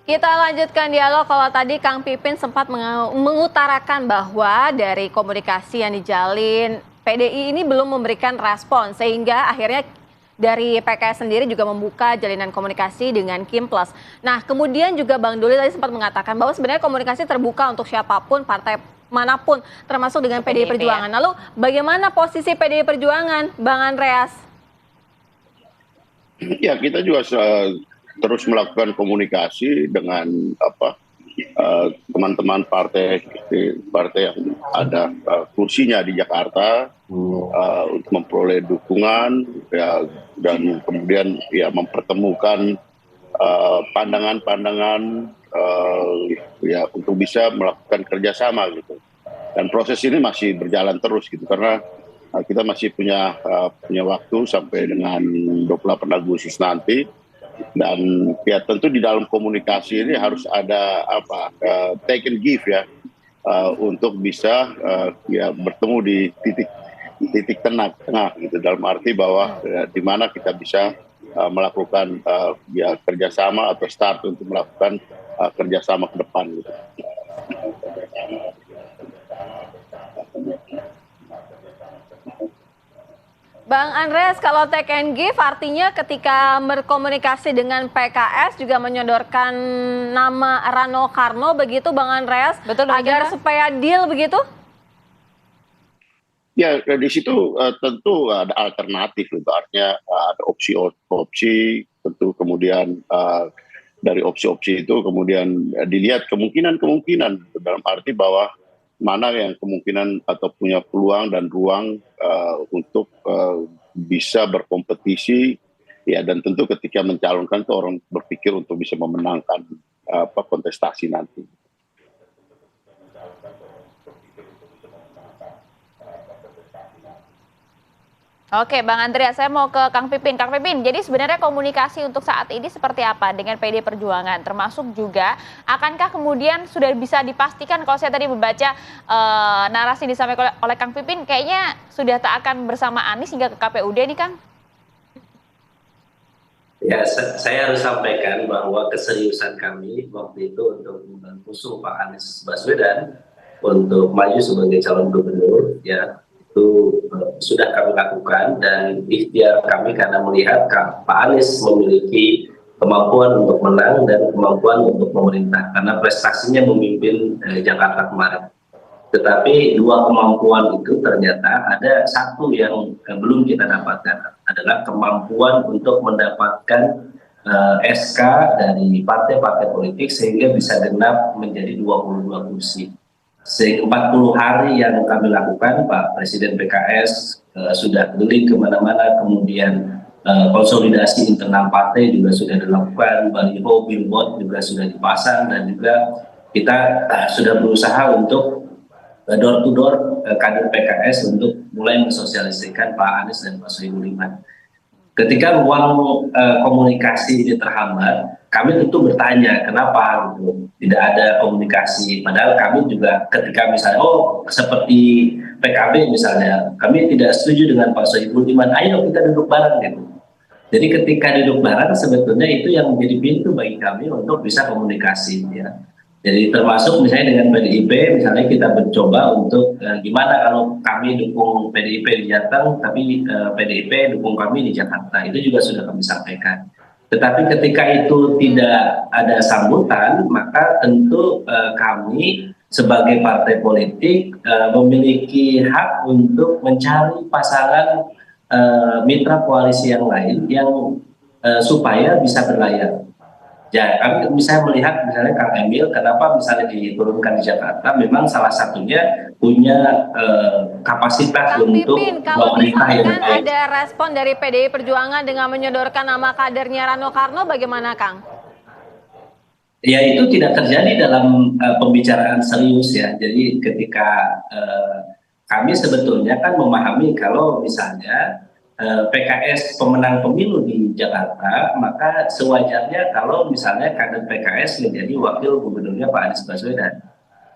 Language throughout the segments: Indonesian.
Kita lanjutkan dialog. Kalau tadi Kang Pipin sempat mengutarakan bahwa dari komunikasi yang dijalin PDI ini belum memberikan respon sehingga akhirnya dari PKS sendiri juga membuka jalinan komunikasi dengan Kim Plus. Nah, kemudian juga Bang Doli tadi sempat mengatakan bahwa sebenarnya komunikasi terbuka untuk siapapun, partai manapun, termasuk dengan PDI Perjuangan. Lalu bagaimana posisi PDI Perjuangan, Bang Andreas? Ya, kita juga terus melakukan komunikasi dengan teman-teman partai yang ada kursinya di Jakarta untuk memperoleh dukungan ya, dan kemudian ya mempertemukan pandangan-pandangan ya untuk bisa melakukan kerjasama gitu. Dan proses ini masih berjalan terus gitu karena kita masih punya waktu sampai dengan 28 Agustus nanti, dan ya tentu di dalam komunikasi ini harus ada take and give ya, untuk bisa ya bertemu di titik tengah gitu, dalam arti bahwa di mana kita bisa melakukan ya kerjasama atau start untuk melakukan kerjasama ke depan gitu. Bang Andreas, kalau take and give artinya ketika berkomunikasi dengan PKS juga menyodorkan nama Rano Karno begitu Bang Andreas, betul, agar supaya deal begitu? Ya, di situ tentu ada alternatif, itu artinya ada opsi-opsi, tentu kemudian dari opsi-opsi itu kemudian dilihat kemungkinan dalam arti bahwa mana yang kemungkinan atau punya peluang dan ruang untuk bisa berkompetisi ya, dan tentu ketika mencalonkan itu orang berpikir untuk bisa memenangkan kontestasi nanti. Oke, Bang Andreas, saya mau ke Kang Pipin. Kang Pipin, jadi sebenarnya komunikasi untuk saat ini seperti apa dengan PD Perjuangan? Termasuk juga, akankah kemudian sudah bisa dipastikan, kalau saya tadi membaca narasi disampaikan oleh Kang Pipin, kayaknya sudah tak akan bersama Anies hingga ke KPUD nih, Kang? Ya, saya harus sampaikan bahwa keseriusan kami waktu itu untuk mengusung Pak Anies Baswedan untuk maju sebagai calon gubernur, ya, itu sudah kami lakukan, dan ikhtiar kami karena melihat Pak Anies memiliki kemampuan untuk menang dan kemampuan untuk memerintah karena prestasinya memimpin Jakarta kemarin. Tetapi dua kemampuan itu ternyata ada satu yang belum kita dapatkan, adalah kemampuan untuk mendapatkan SK dari partai-partai politik sehingga bisa genap menjadi 22 kursi. Sehingga 40 hari yang kami lakukan, Pak Presiden PKS sudah keliling kemana-mana, kemudian konsolidasi internal partai juga sudah dilakukan, baliho, billboard juga sudah dipasang, dan juga kita sudah berusaha untuk door to door kader PKS untuk mulai mensosialisasikan Pak Anies dan Pak Sohibul Iman. Ketika ruang komunikasi ini terhambat, kami tentu bertanya kenapa gitu tidak ada komunikasi. Padahal kami juga ketika misalnya seperti PKB misalnya, kami tidak setuju dengan Pak Sohibul Iman, ayo kita duduk bareng gitu. Jadi ketika duduk bareng sebetulnya itu yang menjadi pintu bagi kami untuk bisa komunikasi ya. Jadi termasuk misalnya dengan PDIP, misalnya kita mencoba untuk gimana kalau kami dukung PDIP di Jateng, tapi PDIP dukung kami di Jakarta, itu juga sudah kami sampaikan. Tetapi ketika itu tidak ada sambutan, maka tentu kami sebagai partai politik memiliki hak untuk mencari pasangan mitra koalisi yang lain yang supaya bisa berlayar. Ya, kami misalnya melihat misalnya Kang Emil, kenapa misalnya diturunkan di Jakarta, memang salah satunya punya kapasitas Kang untuk Pipin, kalau misalkan ada respon dari PDI Perjuangan dengan menyodorkan nama kadernya Rano Karno, bagaimana Kang? Ya, itu tidak terjadi dalam pembicaraan serius ya. Jadi ketika kami sebetulnya kan memahami kalau misalnya PKS pemenang pemilu di Jakarta, maka sewajarnya kalau misalnya kader PKS menjadi wakil gubernurnya Pak Anies Baswedan.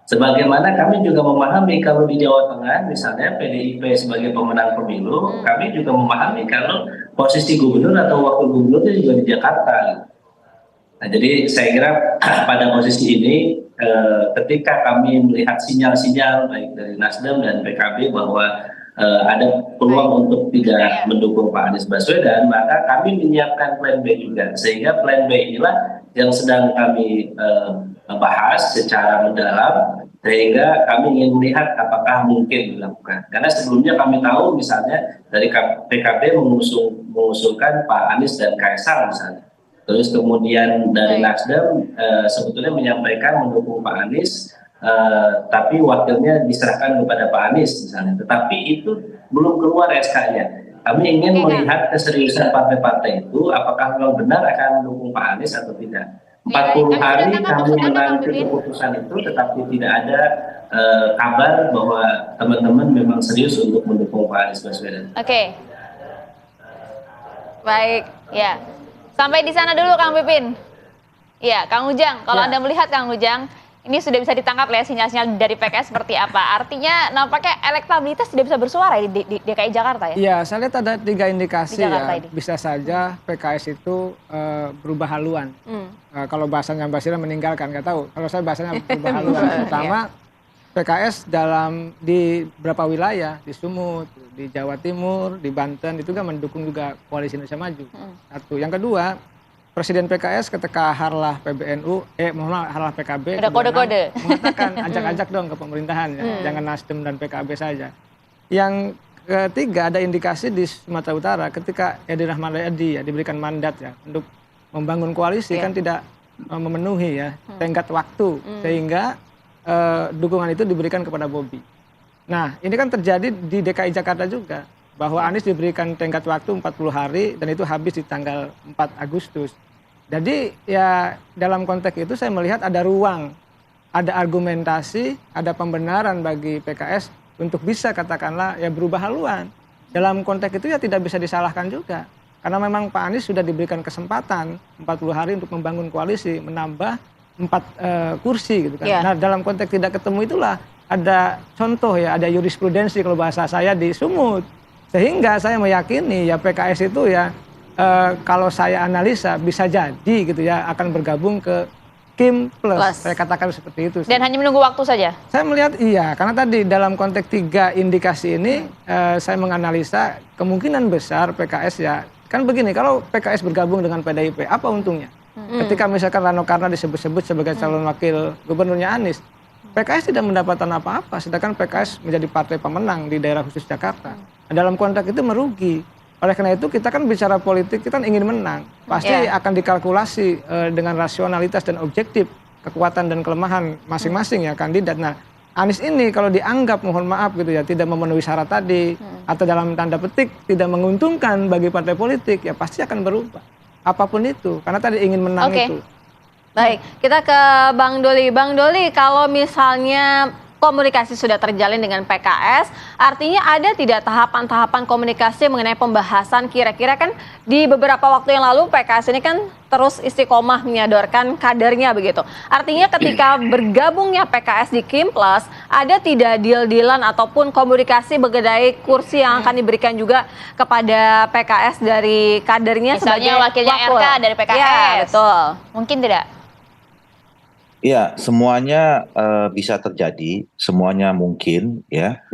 Sebagaimana kami juga memahami kalau di Jawa Tengah misalnya PDIP sebagai pemenang pemilu, kami juga memahami kalau posisi gubernur atau wakil gubernurnya juga di Jakarta. Nah, jadi saya kira pada posisi ini ketika kami melihat sinyal-sinyal baik dari Nasdem dan PKB bahwa ada peluang untuk tidak mendukung Pak Anies Baswedan, maka kami menyiapkan plan B juga. Sehingga plan B inilah yang sedang kami bahas secara mendalam, sehingga kami ingin melihat apakah mungkin dilakukan. Karena sebelumnya kami tahu misalnya dari PKB mengusulkan Pak Anies dan Kaisang misalnya. Terus kemudian dari Nasdem sebetulnya menyampaikan mendukung Pak Anies, tapi wakilnya diserahkan kepada Pak Anies misalnya. Tetapi itu belum keluar SK-nya. Kami ingin melihat keseriusan partai-partai itu, apakah memang benar akan mendukung Pak Anies atau tidak. 40 hari kami menanti keputusan itu, tetapi tidak ada kabar bahwa teman-teman memang serius untuk mendukung Pak Anies Baswedan. Oke. Baik, ya. Sampai di sana dulu Kang Pipin. Iya, Kang Ujang, kalau Anda melihat Kang Ujang, ini sudah bisa ditangkap ya sinyal-sinyal dari PKS seperti apa. Artinya nampaknya elektabilitas tidak bisa bersuara di DKI Jakarta ya? Iya, saya lihat ada 3 indikasi ya. Ini. Bisa saja PKS itu berubah haluan. Kalau bahasanya Mbak Sira meninggalkan, nggak tahu. Kalau saya bahasanya berubah haluan. Pertama, PKS di beberapa wilayah, di Sumut, di Jawa Timur, di Banten, itu kan mendukung juga Koalisi Indonesia Maju. Satu. Yang kedua, Presiden PKS ketika harlah PBNU, harlah PKB, ada kode-kode mengatakan ajak-ajak dong ke pemerintahan, ya. Jangan Nasdem dan PKB saja. Yang ketiga, ada indikasi di Sumatera Utara ketika Edi Rahman Edi ya diberikan mandat ya untuk membangun koalisi kan tidak memenuhi ya tenggat waktu, sehingga dukungan itu diberikan kepada Bobi. Nah, ini kan terjadi di DKI Jakarta juga, bahwa Anies diberikan tenggat waktu 40 hari dan itu habis di tanggal 4 Agustus. Jadi ya dalam konteks itu saya melihat ada ruang, ada argumentasi, ada pembenaran bagi PKS untuk bisa katakanlah ya berubah haluan. Dalam konteks itu ya tidak bisa disalahkan juga. Karena memang Pak Anies sudah diberikan kesempatan 40 hari untuk membangun koalisi, menambah 4 kursi gitu kan. Nah, dalam konteks tidak ketemu itulah ada contoh ya, ada jurisprudensi kalau bahasa saya di Sumut. Sehingga saya meyakini ya PKS itu ya kalau saya analisa bisa jadi gitu ya akan bergabung ke Kim plus. Saya katakan seperti itu. Dan hanya menunggu waktu saja? Saya melihat iya, karena tadi dalam konteks 3 indikasi ini saya menganalisa kemungkinan besar PKS ya, kan begini, kalau PKS bergabung dengan PDIP, apa untungnya? Ketika misalkan Rano Karno disebut-sebut sebagai calon wakil gubernurnya Anies, PKS tidak mendapatkan apa-apa, sedangkan PKS menjadi partai pemenang di daerah khusus Jakarta. Nah, dalam konteks itu merugi. Oleh karena itu kita kan bicara politik, kita kan ingin menang. Pasti akan dikalkulasi dengan rasionalitas dan objektif kekuatan dan kelemahan masing-masing ya kandidat. Nah, Anies ini kalau dianggap mohon maaf gitu ya tidak memenuhi syarat tadi atau dalam tanda petik tidak menguntungkan bagi partai politik, ya pasti akan berubah. Apapun itu, karena tadi ingin menang itu. Baik, kita ke Bang Doli. Bang Doli, kalau misalnya komunikasi sudah terjalin dengan PKS, artinya ada tidak tahapan-tahapan komunikasi mengenai pembahasan kira-kira kan di beberapa waktu yang lalu PKS ini kan terus istiqomah menyodorkan kadernya begitu. Artinya ketika bergabungnya PKS di Kim Plus, ada tidak deal-dealan ataupun komunikasi mengenai kursi yang akan diberikan juga kepada PKS dari kadernya sebagai wakilnya RK dari PKS. Ya, betul. Mungkin tidak? Ya, semuanya bisa terjadi, semuanya mungkin ya.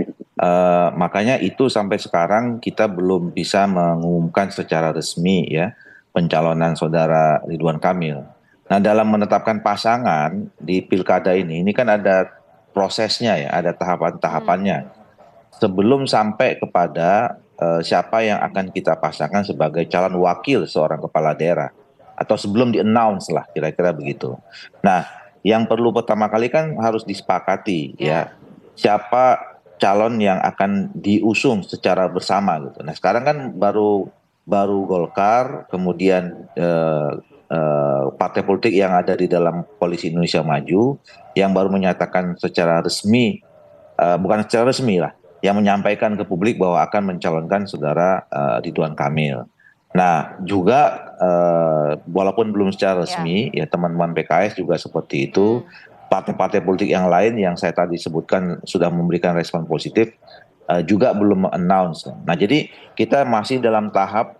Makanya itu sampai sekarang kita belum bisa mengumumkan secara resmi ya pencalonan saudara Ridwan Kamil. Nah, dalam menetapkan pasangan di pilkada ini kan ada prosesnya ya, ada tahapan-tahapannya. Sebelum sampai kepada siapa yang akan kita pasangkan sebagai calon wakil seorang kepala daerah atau sebelum di-announce lah kira-kira begitu. Nah, yang perlu pertama kali kan harus disepakati ya siapa calon yang akan diusung secara bersama gitu. Nah, sekarang kan baru Golkar, kemudian partai politik yang ada di dalam Koalisi Indonesia Maju yang baru menyatakan secara resmi, bukan secara resmi lah, yang menyampaikan ke publik bahwa akan mencalonkan saudara Ridwan Kamil. Nah, juga walaupun belum secara resmi, ya teman-teman PKS juga seperti itu. Partai-partai politik yang lain yang saya tadi sebutkan sudah memberikan respon positif, juga belum announce. Nah, jadi kita masih dalam tahap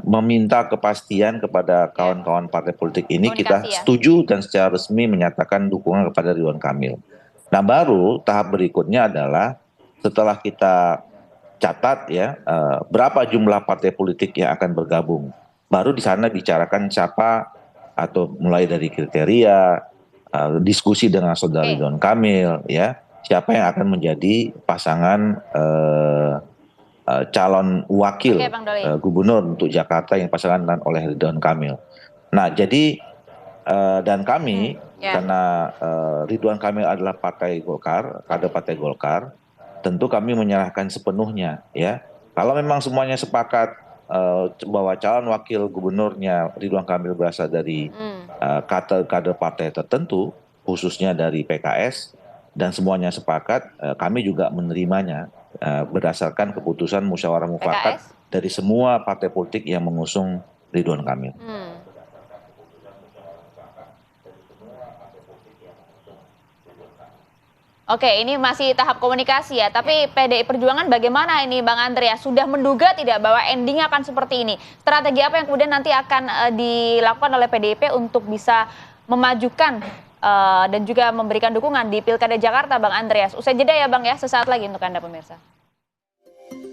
meminta kepastian kepada kawan-kawan partai politik ini, kita Komunikasi ya. setuju dan secara resmi menyatakan dukungan kepada Ridwan Kamil. Nah, baru tahap berikutnya adalah setelah kita catat ya berapa jumlah partai politik yang akan bergabung, baru di sana bicarakan siapa, atau mulai dari kriteria, diskusi dengan saudara Ridwan Kamil ya, siapa yang akan menjadi pasangan calon wakil gubernur untuk Jakarta yang pasangan oleh Ridwan Kamil. Nah, jadi dan kami karena Ridwan Kamil adalah partai Golkar, kader partai Golkar, tentu kami menyerahkan sepenuhnya ya. Kalau memang semuanya sepakat bahwa calon wakil gubernurnya Ridwan Kamil berasal dari kader partai tertentu, khususnya dari PKS, dan semuanya sepakat, kami juga menerimanya berdasarkan keputusan musyawarah mufakat dari semua partai politik yang mengusung Ridwan Kamil. Oke, ini masih tahap komunikasi ya, tapi PDI Perjuangan bagaimana ini Bang Andreas? Sudah menduga tidak bahwa endingnya akan seperti ini? Strategi apa yang kemudian nanti akan dilakukan oleh PDIP untuk bisa memajukan dan juga memberikan dukungan di Pilkada Jakarta, Bang Andreas? Usai jeda ya Bang ya, sesaat lagi untuk Anda pemirsa.